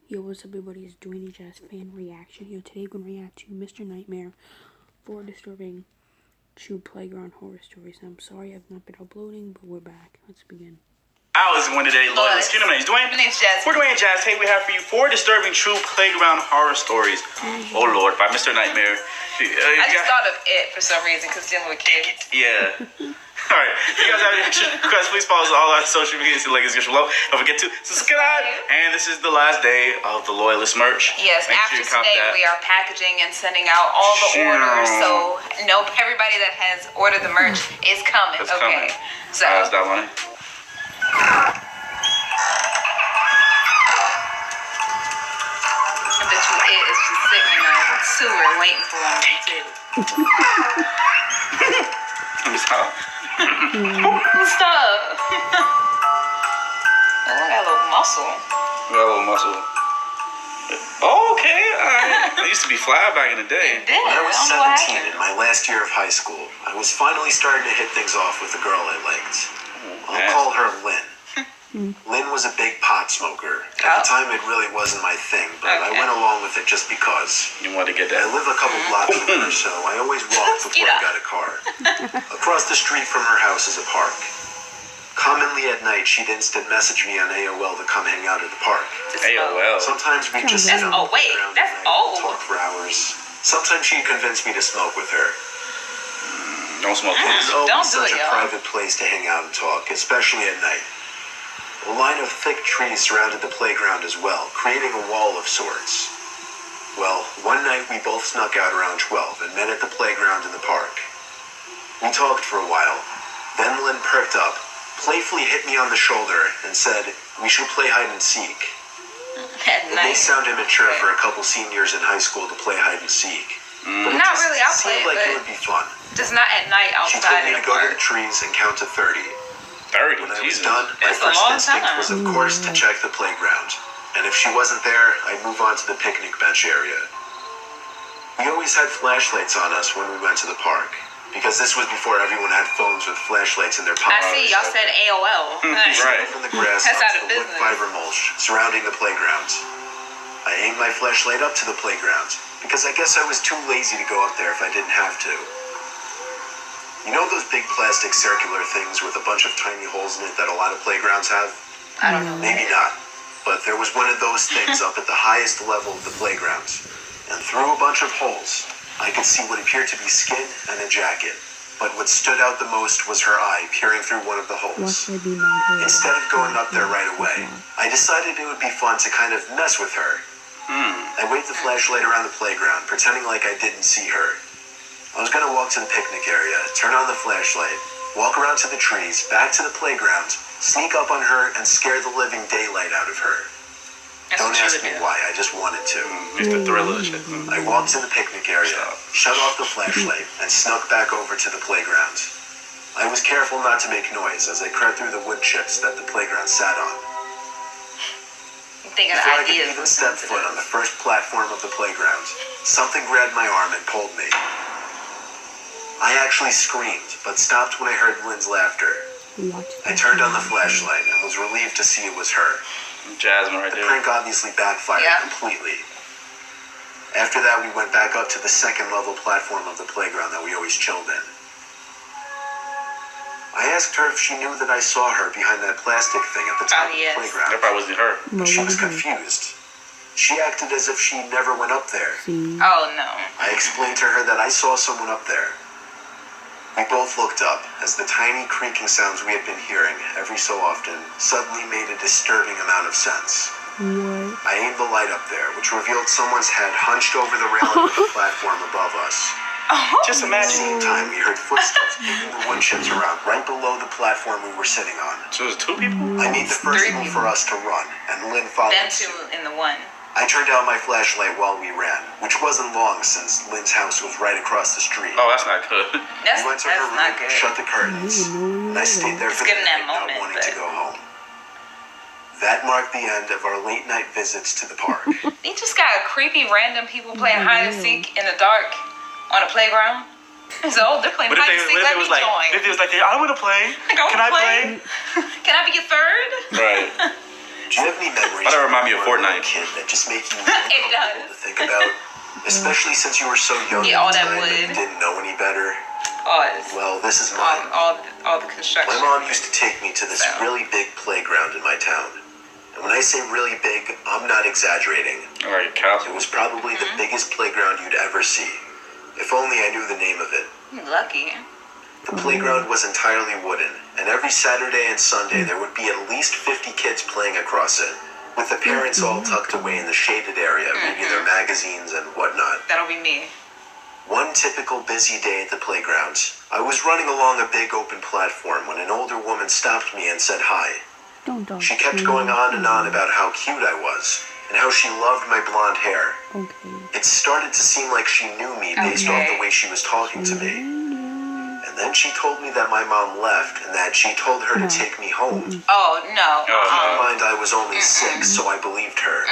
Yo, what's up everybody, it's Dwayne and Jasmine fan reaction. Yo, today we're going to react to Mr. Nightmare for disturbing true playground horror stories. I'm sorry I've not been uploading, but we're back. Let's begin. I was one today, loyalist. My name's Dwayne. My name's Jasmine. We're Dwayne and Jazz. Hey, we have for you 4 disturbing true playground horror stories. Oh Lord, by Mr. Nightmare. I just thought of it for some reason because dealing with kids. Yeah. All right. If you guys have any requests, please follow us on all our social media. See the link in the description below. Don't forget to subscribe. And this is the last day of the loyalist merch. Yes. Make after sure you cop today, that. we are packaging and sending out all the orders. So nope, everybody that has ordered the merch is coming. It's okay. coming. So. How's that one? I bet you it is just sitting in a sewer waiting for one too. Stop. Stop. Oh, I got a little muscle. Got a little muscle. Oh, okay. All right. I used to be fly back in the day. It did. When I was don't know what 17 happened. in my last year of high school, I was finally starting to hit things off with a girl I liked. I'll call her Lynn. Lynn was a big pot smoker. At the time, it really wasn't my thing, but I went along with it just because. You wanted to get I that. live a couple blocks from her, so I always walked before I got a car. Across the street from her house is a park. Commonly at night, she'd instant message me on AOL to come hang out at the park. AOL. Sometimes we'd just sit on the playground that's at night and old. talk for hours. Sometimes she'd convince me to smoke with her. Don't smoke. It was Don't always do such it, a y'all. private place to hang out and talk, especially at night. A line of thick trees surrounded the playground as well, creating a wall of sorts. Well, one night we both snuck out around 12 and met at the playground in the park. We talked for a while. Then Lynn perked up, playfully hit me on the shoulder, and said, "We should play hide and seek." At It may night. sound immature for a couple seniors in high school to play hide and seek, but it Not just really, I'll play seemed it, like but- it would be fun. Just not at night She told outside me in to the go to the park. trees and count to 30. 30. When I was Jesus. done, my That's a first long instinct time. was, of course, to check the playground. And if she wasn't there, I'd move on to the picnic bench area. We always had flashlights on us when we went to the park, because this was before everyone had phones with flashlights in their I pockets. see, y'all said AOL. Right. From the grass That's out onto of the wood business. fiber mulch surrounding the playground. I aimed my flashlight up to the playground, because I guess I was too lazy to go up there if I didn't have to. You know those big plastic circular things with a bunch of tiny holes in it that a lot of playgrounds have? I don't know. Maybe not. But there was one of those things up at the highest level of the playground. And through a bunch of holes, I could see what appeared to be skin and a jacket. But what stood out the most was her eye peering through one of the What holes. should be my hair? Instead of going up there right away, I decided it would be fun to kind of mess with her. I waved the flashlight around the playground, pretending like I didn't see her. I was gonna walk to the picnic area, turn on the flashlight, walk around to the trees, back to the playground, sneak up on her, and scare the living daylight out of her. That's Don't what you ask would me do. why, I just wanted to. It's the thrill of the shit. I walked to the picnic area, shut off the flashlight, and snuck back over to the playground. I was careful not to make noise as I crept through the wood chips that the playground sat on. I'm thinking Before I could ideas. even step foot on the first platform of the playground, something grabbed my arm and pulled me. I actually screamed, but stopped when I heard Lynn's laughter. I turned on the flashlight and was relieved to see it was her. Jasmine right The there. prank obviously backfired completely. After that, we went back up to the second level platform of the playground that we always chilled in. I asked her if she knew that I saw her behind that plastic thing at the top of the That playground. probably wasn't her. But she was confused. She acted as if she never went up there. Oh no. I explained to her that I saw someone up there. We both looked up as the tiny creaking sounds we had been hearing every so often suddenly made a disturbing amount of sense. What? I aimed the light up there, which revealed someone's head hunched over the railing of the platform above us. Just At the imagine. same time, we heard footsteps kicking the wood chips around right below the platform we were sitting on. So there's 2 people? I made the first 3 move people. for us to run, and Lynn followed Them suit. two in the one. I turned out my flashlight while we ran, which wasn't long since Lynn's house was right across the street. Oh, that's not good. That's We went to her room, not good. shut the curtains, and I stayed there It's for the getting that night, not moment, wanting to but- go home. That marked the end of our late night visits to the park. They just got creepy random people playing hide and seek in the dark on a playground. So they're playing But hide and seek. Let me was like, join. if it was like, I want to play. Like, I Can I wanna play? Can I be a third? Right. Do you have any memories? Why that remind me of when you were a Fortnite? kid that just make you It uncomfortable does. to think about? Especially since you were so young Yeah, at all the that time and wood. didn't know any better. Oz. Well, this is mine. All the construction. My mom used to take me to this So. really big playground in my town. And when I say really big, I'm not exaggerating. All right, Cal. It was probably the biggest playground you'd ever see. If only I knew the name of it. You're lucky. The playground was entirely wooden, and every Saturday and Sunday there would be at least 50 kids playing across it, with the parents all tucked away in the shaded area, reading their magazines and whatnot. That'll be me. One typical busy day at the playground, I was running along a big open platform when an older woman stopped me and said hi. Don't She kept going on and on about how cute I was, and how she loved my blonde hair. Okay. It started to seem like she knew me based off the way she was talking to me. And then she told me that my mom left and that she told her to take me home. Oh, no. In my mind, I was only 6, so I believed her.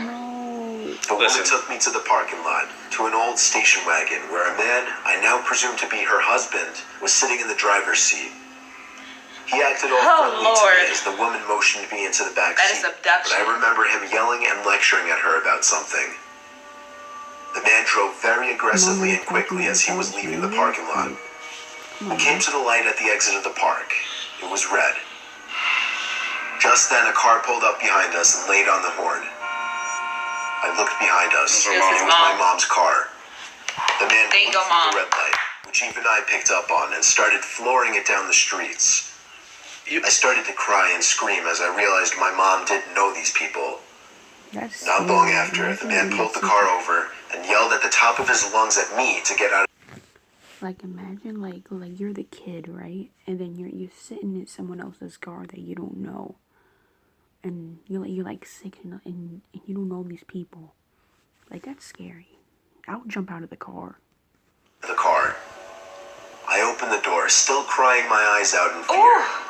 No. The woman took me to the parking lot, to an old station wagon where a man, I now presume to be her husband, was sitting in the driver's seat. He acted all friendly to Lord. me as the woman motioned me into the back That seat. is abduction. But I remember him yelling and lecturing at her about something. The man drove very aggressively and quickly as he was leaving the parking lot. We came to the light at the exit of the park. It was red. Just then, a car pulled up behind us and laid on the horn. I looked behind us. It was his It was my mom. mom's car. The man There you blew go, through Mom. the red light, which even I picked up on, and started flooring it down the streets. I started to cry and scream as I realized my mom didn't know these people. That's Not long scary. after, the man pulled the car over and yelled at the top of his lungs at me to get out. Like imagine like you're the kid, right? And then you're sitting in someone else's car that you don't know, and you're like sick and you don't know these people. Like that's scary. I would jump out of the car. The car. I opened the door, still crying my eyes out in fear. Ooh.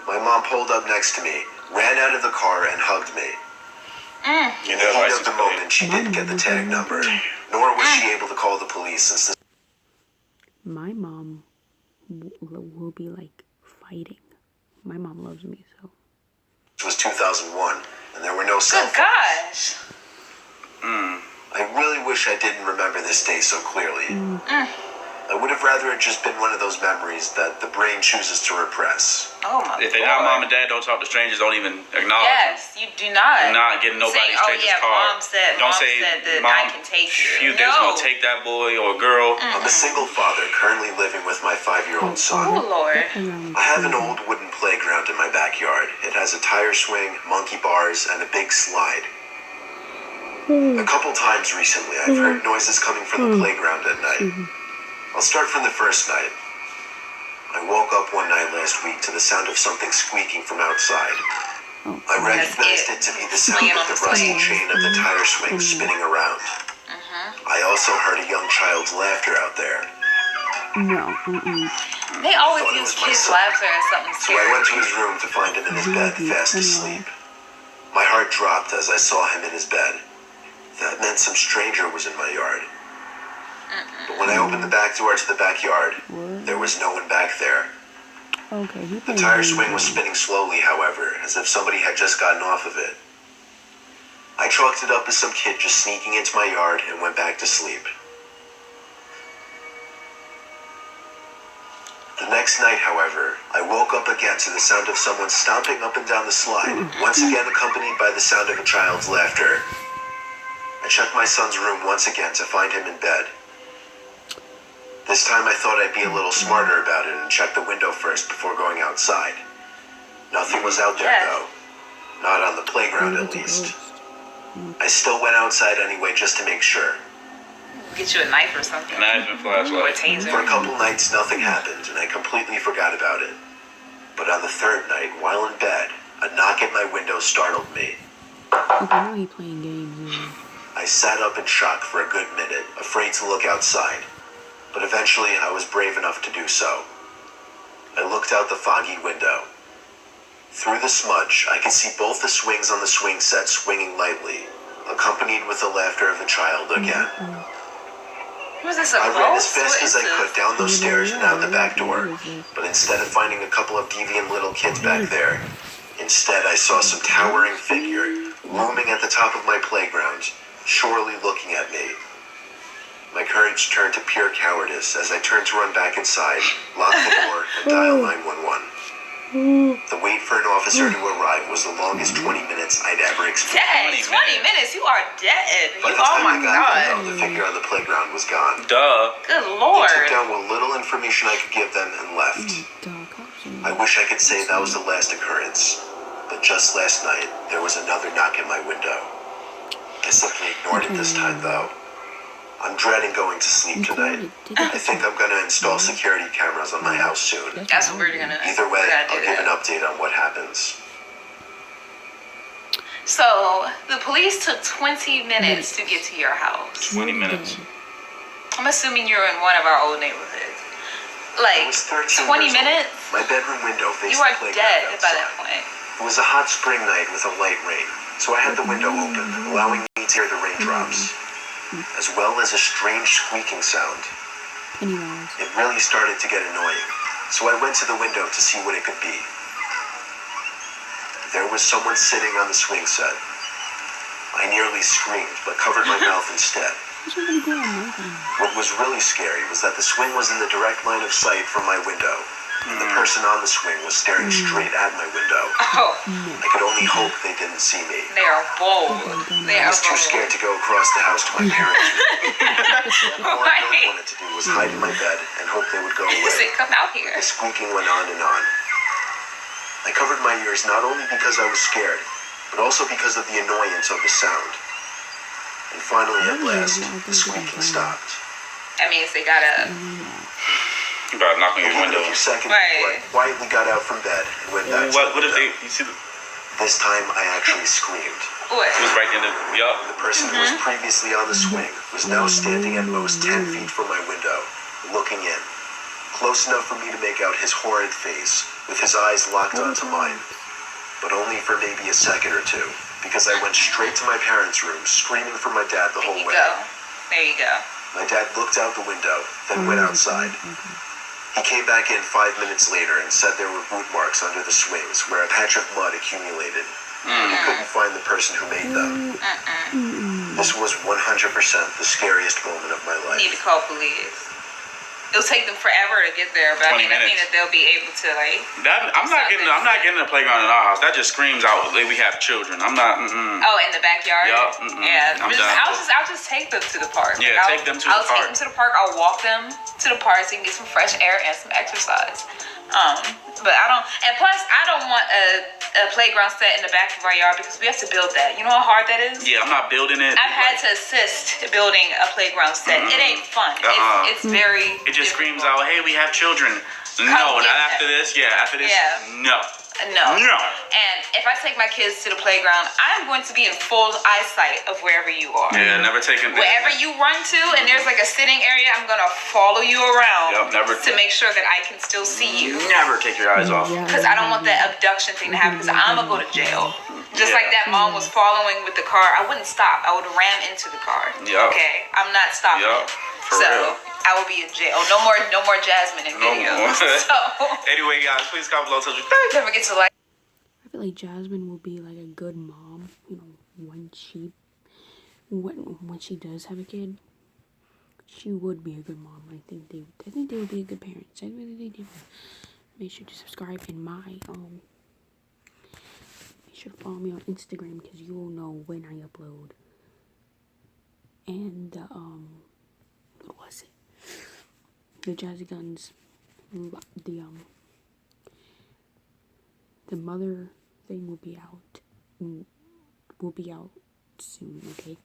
My mom pulled up next to me, ran out of the car, and hugged me. You In know, the heat license of the plate. moment, she didn't get the tag number, nor was she able to call the police since this My mom will be like fighting. My mom loves me so. was 2001, and there were no cell Good phones. gosh. I really wish I didn't remember this day so clearly. I would have rather it just been one of those memories that the brain chooses to repress. Oh, my If they're not Lord. mom and dad, don't talk to strangers. Don't even acknowledge them. Yes, you do not. Do not get nobody Saying, stranger's oh, yeah, car. Mom said that I can take you. There's gonna take that boy or girl. I'm a single father currently living with my 5-year-old son. Oh, Lord. I have an old wooden playground in my backyard. It has a tire swing, monkey bars, and a big slide. A couple times recently, I've heard noises coming from the playground at night. I'll start from the first night. I woke up one night last week to the sound of something squeaking from outside. I recognized it to be the sound Swinging of on the the rusty swing. chain of the tire swing spinning around. I also heard a young child's laughter out there. No. They always thought it use was my kids' son. laughter as something So I went to scary. his room to find him in his bed, fast asleep. My heart dropped as I saw him in his bed. That meant some stranger was in my yard. But when I opened the back door to the backyard, there was no one back there. Okay. The tire swing was spinning slowly, however, as if somebody had just gotten off of it. I chalked it up as some kid just sneaking into my yard and went back to sleep. The next night, however, I woke up again to the sound of someone stomping up and down the slide, once again accompanied by the sound of a child's laughter. I checked my son's room once again to find him in bed. This time I thought I'd be a little smarter about it and check the window first before going outside. Nothing was out there, Yes. though. Not on the playground, at least. I still went outside anyway just to make sure. Get you a knife or something. Knife and Or a flashlight. taser. For a couple nights, nothing happened, and I completely forgot about it. But on the third night, while in bed, a knock at my window startled me. Okay, now he playing games. I sat up in shock for a good minute, afraid to look outside. But eventually, I was brave enough to do so. I looked out the foggy window. Through the smudge, I could see both the swings on the swing set swinging lightly, accompanied with the laughter of a child again. Was this a I ran as ghost? fast What as is I could this? down those stairs and out the back door, but instead of finding a couple of deviant little kids back there, Instead, I saw some towering figure looming at the top of my playground, surely looking at me. My courage turned to pure cowardice as I turned to run back inside, lock the door, and dial 911. The wait for an officer to arrive was the longest 20 minutes I'd ever experienced. Dang, 20 minutes? You are dead. By the Oh time my I got there, god. the figure on the playground was gone. Duh. Good They lord. took down what little information I could give them and left. I wish I could say that was the last occurrence, but just last night, there was another knock at my window. I simply ignored it this time, though. I'm dreading going to sleep tonight. I think I'm gonna install security cameras on my house soon. That's what we're gonna Either way, gotta do I'll give that. an update on what happens. So, the police took 20 minutes to get to your house. 20 minutes. I'm assuming you're in one of our old neighborhoods. I Like, was 13 20 years old. minutes? My bedroom window faced You are the playground dead by outside. that point. It was a hot spring night with a light rain, so I had the window open, allowing me to hear the raindrops, as well as a strange squeaking sound. Pennywise. It really started to get annoying, so I went to the window to see what it could be. There was someone sitting on the swing set. I nearly screamed, but covered my mouth instead. What's gonna go on my thing? What was really scary was that the swing was in the direct line of sight from my window, and the person on the swing was staring straight at my window. Oh, I could only hope they didn't see me. they are bold. They I are was too bold. scared to go across the house to my parents' room. All I really Right. wanted to do was hide in my bed and hope they would go He away. said, come out here. The squeaking went on and on. I covered my ears not only because I was scared, but also because of the annoyance of the sound. And finally, at last, the squeaking stopped. That means they gotta. You better knock on It your took window. a few seconds Right. before I quietly got out from bed and went back to What the if window. they, you see, This time, I actually screamed. What? it was right in the, yup. The person who was previously on the swing was now standing at most 10 feet from my window, looking in. Close enough for me to make out his horrid face, with his eyes locked onto mine. But only for maybe a second or two, because I went straight to my parents' room, screaming for my dad the There whole you way. go. There you go. My dad looked out the window, then went outside. He came back in 5 minutes later and said there were boot marks under the swings where a patch of mud accumulated, and he couldn't find the person who made them. This was 100% the scariest moment of my Need to life. call police. It'll take them forever to get there, but I 20 mean, I think minutes. that they'll be able to like. That, I'm not getting a playground in our house. That just screams out, like, we have children. I'm not, Oh, in the backyard. Yup, Yeah. I'm Just- done. I'll just take them to the park. Yeah, Like, take them to the I'll park. take them to the park. I'll walk them to the park so they can get some fresh air and some exercise. But I don't. And plus, I don't want a playground set in the back of our yard because we have to build that. You know how hard that is. yeah, I'm not building it. I've had to assist building a playground set. It ain't fun. It's very. It just screams difficult. out, hey, we have children. No, get not after that. this. Yeah, after this. Yeah. No. No. No. And if I take my kids to the playground, I'm going to be in full eyesight of wherever you are. Yeah, never taking. Wherever you run to, and there's like a sitting area, I'm gonna follow you around Yup, never to make sure that I can still see you. Never take your eyes off. Because I don't want that abduction thing to happen. Because I'm gonna go to jail. Just like that mom was following with the car, I wouldn't stop. I would ram into the car. Yup. Okay, I'm not stopping. Yup, for so real. I will be in jail. No more Jasmine in No videos. more. So Anyway, guys, please comment below. Tell you. don't forget to like. I feel like Jasmine will be like a good mom, you know, when she does have a kid. She would be a good mom. I think they would be a good parents. I really do. Make sure to subscribe and make sure to follow me on Instagram because you will know when I upload. And what was it? The Jazzy Guns, the mother thing will be out soon, okay?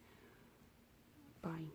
Bye.